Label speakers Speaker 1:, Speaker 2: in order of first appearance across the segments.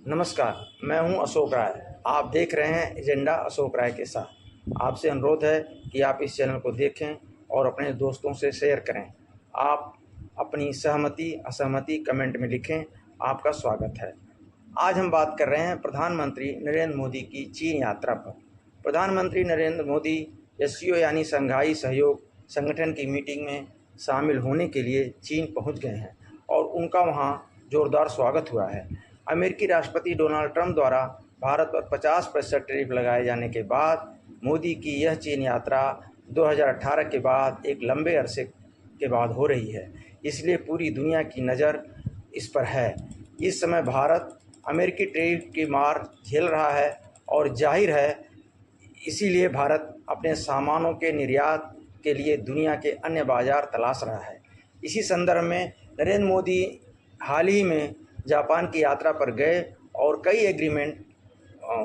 Speaker 1: नमस्कार, मैं हूं अशोक राय। आप देख रहे हैं एजेंडा अशोक राय के साथ। आपसे अनुरोध है कि आप इस चैनल को देखें और अपने दोस्तों से शेयर करें। आप अपनी सहमति असहमति कमेंट में लिखें। आपका स्वागत है। आज हम बात कर रहे हैं प्रधानमंत्री नरेंद्र मोदी की चीन यात्रा पर। प्रधानमंत्री नरेंद्र मोदी एससीओ यानी शंघाई सहयोग संगठन की मीटिंग में शामिल होने के लिए चीन पहुंच गए हैं और उनका वहां जोरदार स्वागत हुआ है। अमेरिकी राष्ट्रपति डोनाल्ड ट्रंप द्वारा भारत पर 50% टैरिफ लगाए जाने के बाद मोदी की यह चीन यात्रा 2018 के बाद एक लंबे अरसे के बाद हो रही है। इसलिए पूरी दुनिया की नज़र इस पर है। इस समय भारत अमेरिकी टैरिफ की मार झेल रहा है और जाहिर है इसीलिए भारत अपने सामानों के निर्यात के लिए दुनिया के अन्य बाजार तलाश रहा है। इसी संदर्भ में नरेंद्र मोदी हाल ही में जापान की यात्रा पर गए और कई एग्रीमेंट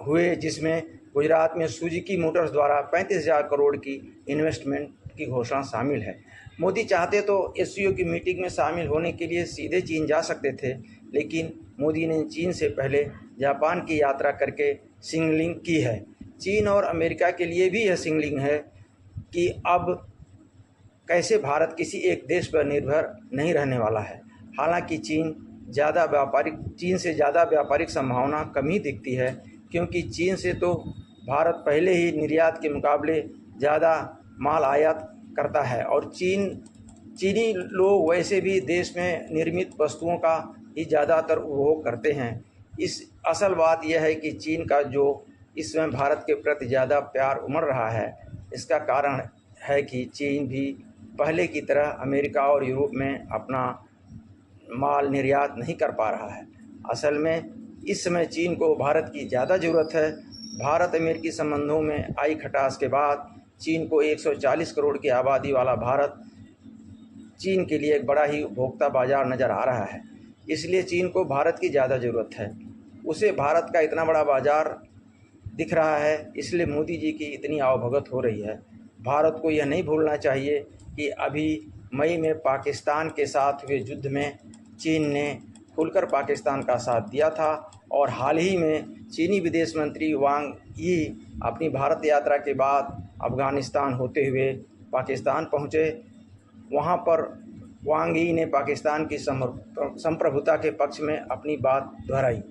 Speaker 1: हुए, जिसमें गुजरात में सुजुकी मोटर्स द्वारा 35,000 करोड़ की इन्वेस्टमेंट की घोषणा शामिल है। मोदी चाहते तो एससीओ की मीटिंग में शामिल होने के लिए सीधे चीन जा सकते थे, लेकिन मोदी ने चीन से पहले जापान की यात्रा करके सिग्नलिंग की है। चीन और अमेरिका के लिए भी यह सिग्नलिंग है कि अब कैसे भारत किसी एक देश पर निर्भर नहीं रहने वाला है। हालांकि चीन से ज़्यादा व्यापारिक संभावना कम ही दिखती है, क्योंकि चीन से तो भारत पहले ही निर्यात के मुकाबले ज़्यादा माल आयात करता है और चीनी लोग वैसे भी देश में निर्मित वस्तुओं का ही ज़्यादातर उपभोग करते हैं। इस असल बात यह है कि चीन का जो इस समय भारत के प्रति ज़्यादा प्यार उमड़ रहा है, इसका कारण है कि चीन भी पहले की तरह अमेरिका और यूरोप में अपना माल निर्यात नहीं कर पा रहा है। असल में इस समय चीन को भारत की ज़्यादा ज़रूरत है। भारत अमेरिकी संबंधों में आई खटास के बाद चीन को 140 करोड़ की आबादी वाला भारत चीन के लिए एक बड़ा ही उपभोक्ता बाजार नज़र आ रहा है। इसलिए चीन को भारत की ज़्यादा ज़रूरत है। उसे भारत का इतना बड़ा बाजार दिख रहा है, इसलिए मोदी जी की इतनी आवभगत हो रही है। भारत को यह नहीं भूलना चाहिए कि अभी मई में पाकिस्तान के साथ हुए युद्ध में चीन ने खुलकर पाकिस्तान का साथ दिया था और हाल ही में चीनी विदेश मंत्री वांग यी अपनी भारत यात्रा के बाद अफ़गानिस्तान होते हुए पाकिस्तान पहुँचे। वहाँ पर वांग यी ने पाकिस्तान की संप्रभुता के पक्ष में अपनी बात दोहराई।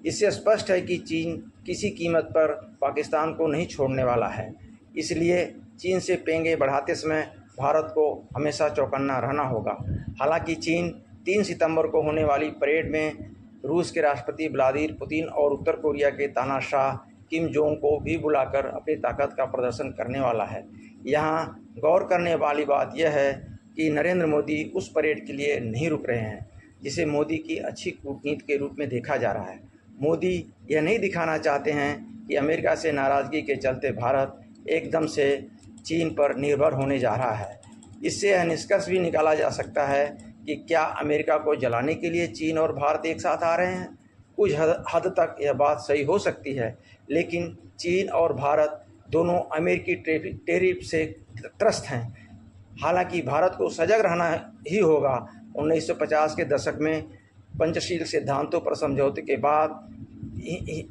Speaker 1: इससे स्पष्ट है कि चीन किसी कीमत पर पाकिस्तान को नहीं छोड़ने वाला है। इसलिए चीन से पेंगे बढ़ाते समय भारत को हमेशा चौकन्ना रहना होगा। हालांकि चीन 3 सितंबर को होने वाली परेड में रूस के राष्ट्रपति व्लादिमीर पुतिन और उत्तर कोरिया के तानाशाह किम जोंग को भी बुलाकर अपनी ताकत का प्रदर्शन करने वाला है। यहाँ गौर करने वाली बात यह है कि नरेंद्र मोदी उस परेड के लिए नहीं रुक रहे हैं, जिसे मोदी की अच्छी कूटनीति के रूप में देखा जा रहा है। मोदी यह नहीं दिखाना चाहते हैं कि अमेरिका से नाराज़गी के चलते भारत एकदम से चीन पर निर्भर होने जा रहा है। इससे यह निष्कर्ष भी निकाला जा सकता है कि क्या अमेरिका को जलाने के लिए चीन और भारत एक साथ आ रहे हैं। कुछ हद तक यह बात सही हो सकती है, लेकिन चीन और भारत दोनों अमेरिकी टैरिफ से त्रस्त हैं। हालांकि भारत को सजग रहना ही होगा। 1950 के दशक में पंचशील सिद्धांतों पर समझौते के बाद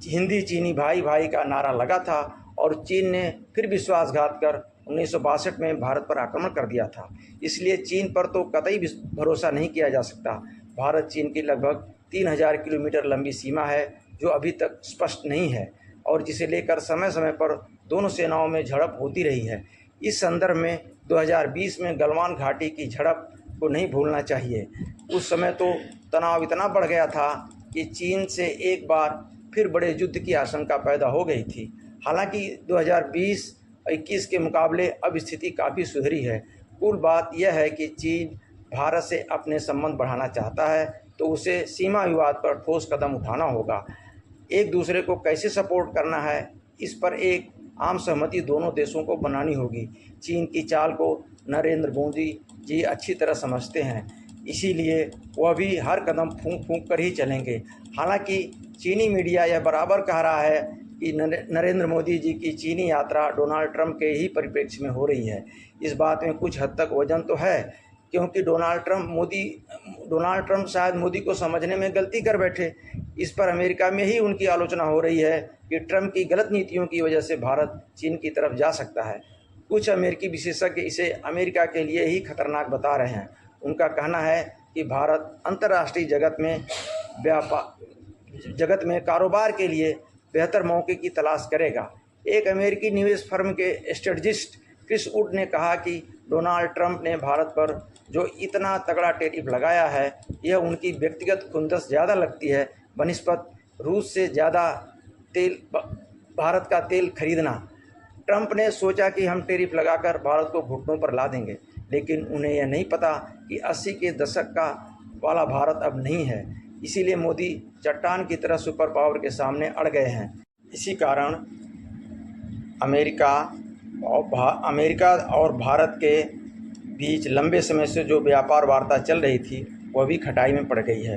Speaker 1: हिंदी चीनी भाई भाई का नारा लगा था और चीन ने फिर विश्वासघात कर 1962 में भारत पर आक्रमण कर दिया था। इसलिए चीन पर तो कतई भरोसा नहीं किया जा सकता। भारत चीन की लगभग 3000 किलोमीटर लंबी सीमा है, जो अभी तक स्पष्ट नहीं है और जिसे लेकर समय समय पर दोनों सेनाओं में झड़प होती रही है। इस संदर्भ में 2020 में गलवान घाटी की झड़प को नहीं भूलना चाहिए। उस समय तो तनाव इतना बढ़ गया था कि चीन से एक बार फिर बड़े युद्ध की आशंका पैदा हो गई थी। हालांकि 2020-21 के मुकाबले अब स्थिति काफ़ी सुधरी है। कुल बात यह है कि चीन भारत से अपने संबंध बढ़ाना चाहता है तो उसे सीमा विवाद पर ठोस कदम उठाना होगा। एक दूसरे को कैसे सपोर्ट करना है, इस पर एक आम सहमति दोनों देशों को बनानी होगी। चीन की चाल को नरेंद्र मोदी जी अच्छी तरह समझते हैं, इसीलिए वह भी हर कदम फूंक फूंक कर ही चलेंगे। हालांकि चीनी मीडिया यह बराबर कह रहा है कि नरेंद्र मोदी जी की चीनी यात्रा डोनाल्ड ट्रंप के ही परिप्रेक्ष्य में हो रही है। इस बात में कुछ हद तक वजन तो है, क्योंकि डोनाल्ड ट्रंप शायद मोदी को समझने में गलती कर बैठे। इस पर अमेरिका में ही उनकी आलोचना हो रही है कि ट्रंप की गलत नीतियों की वजह से भारत चीन की तरफ जा सकता है। कुछ अमेरिकी विशेषज्ञ इसे अमेरिका के लिए ही खतरनाक बता रहे हैं। उनका कहना है कि भारत अंतर्राष्ट्रीय जगत में कारोबार के लिए बेहतर मौके की तलाश करेगा। एक अमेरिकी निवेश फर्म के स्ट्रेटजिस्ट क्रिस वुड ने कहा कि डोनाल्ड ट्रंप ने भारत पर जो इतना तगड़ा टैरिफ लगाया है, यह उनकी व्यक्तिगत खुंदस ज़्यादा लगती है बनिस्बत रूस से ज़्यादा भारत का तेल खरीदना। ट्रंप ने सोचा कि हम टैरिफ लगाकर भारत को घुटनों पर ला देंगे, लेकिन उन्हें यह नहीं पता कि 80 के दशक का वाला भारत अब नहीं है। इसीलिए मोदी चट्टान की तरह सुपर पावर के सामने अड़ गए हैं। इसी कारण अमेरिका और भारत के बीच लंबे समय से जो व्यापार वार्ता चल रही थी वह भी खटाई में पड़ गई है।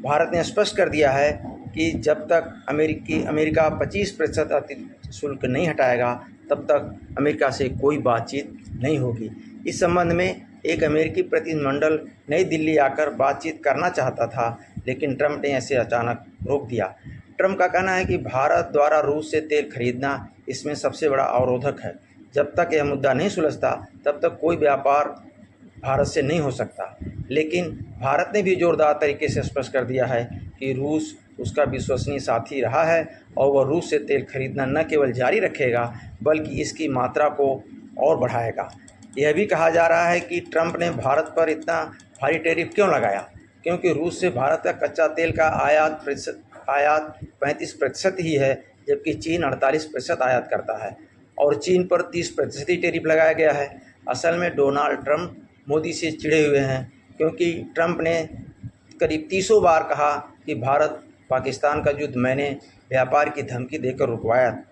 Speaker 1: भारत ने स्पष्ट कर दिया है कि जब तक अमेरिका 25% अतिरिक्त शुल्क नहीं हटाएगा तब तक अमेरिका से कोई बातचीत नहीं होगी। इस संबंध में एक अमेरिकी प्रतिनिधिमंडल नई दिल्ली आकर बातचीत करना चाहता था, लेकिन ट्रंप ने ऐसे अचानक रोक दिया। ट्रंप का कहना है कि भारत द्वारा रूस से तेल खरीदना इसमें सबसे बड़ा अवरोधक है। जब तक यह मुद्दा नहीं सुलझता तब तक कोई व्यापार भारत से नहीं हो सकता। लेकिन भारत ने भी जोरदार तरीके से स्पष्ट कर दिया है कि रूस उसका विश्वसनीय साथी रहा है और वह रूस से तेल खरीदना न केवल जारी रखेगा बल्कि इसकी मात्रा को और बढ़ाएगा। यह भी कहा जा रहा है कि ट्रंप ने भारत पर इतना भारी टैरिफ क्यों लगाया, क्योंकि रूस से भारत का कच्चा तेल का आयात 35% ही है, जबकि चीन 48% आयात करता है और चीन पर 30% ही टैरिफ लगाया गया है। असल में डोनाल्ड ट्रंप मोदी से चिढ़े हुए हैं, क्योंकि ट्रंप ने करीब 300 बार कहा कि भारत पाकिस्तान का युद्ध मैंने व्यापार की धमकी देकर रुकवाया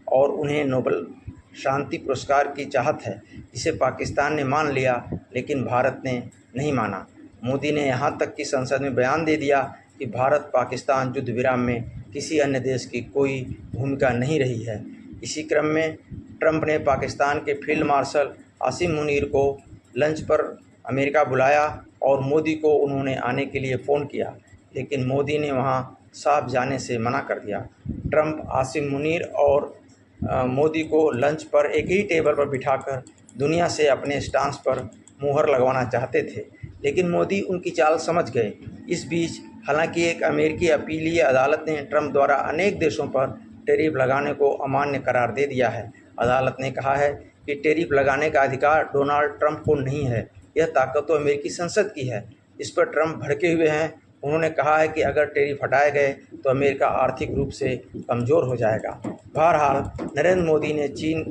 Speaker 1: और उन्हें नोबेल शांति पुरस्कार की चाहत है, जिसे पाकिस्तान ने मान लिया लेकिन भारत ने नहीं माना। मोदी ने यहाँ तक कि संसद में बयान दे दिया कि भारत पाकिस्तान युद्ध विराम में किसी अन्य देश की कोई भूमिका नहीं रही है। इसी क्रम में ट्रंप ने पाकिस्तान के फील्ड मार्शल आसिम मुनीर को लंच पर अमेरिका बुलाया और मोदी को उन्होंने आने के लिए फ़ोन किया, लेकिन मोदी ने वहां साफ जाने से मना कर दिया। ट्रंप आसिम मुनीर और मोदी को लंच पर एक ही टेबल पर बिठाकर दुनिया से अपने स्टांस पर मुहर लगवाना चाहते थे, लेकिन मोदी उनकी चाल समझ गए। इस बीच हालांकि एक अमेरिकी अपीलीय अदालत ने ट्रंप द्वारा अनेक देशों पर टैरिफ लगाने को अमान्य करार दे दिया है। अदालत ने कहा है कि टैरिफ लगाने का अधिकार डोनाल्ड ट्रंप को नहीं है, यह ताकत तो अमेरिकी संसद की है। इस पर ट्रंप भड़के हुए हैं। उन्होंने कहा है कि अगर टैरिफ हटाए गए तो अमेरिका आर्थिक रूप से कमज़ोर हो जाएगा। बहरहाल नरेंद्र मोदी ने चीन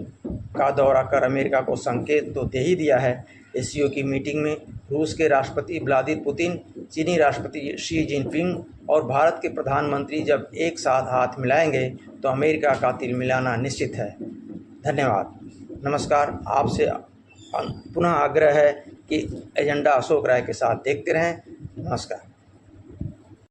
Speaker 1: का दौरा कर अमेरिका को संकेत तो दे ही दिया है। एससीओ की मीटिंग में रूस के राष्ट्रपति व्लादिमीर पुतिन, चीनी राष्ट्रपति शी जिनपिंग और भारत के प्रधानमंत्री जब एक साथ हाथ मिलाएंगे तो अमेरिका का तिल मिलाना निश्चित है। धन्यवाद। नमस्कार। आपसे पुनः आग्रह है कि एजेंडा अशोक राय के साथ देखते रहें। नमस्कार।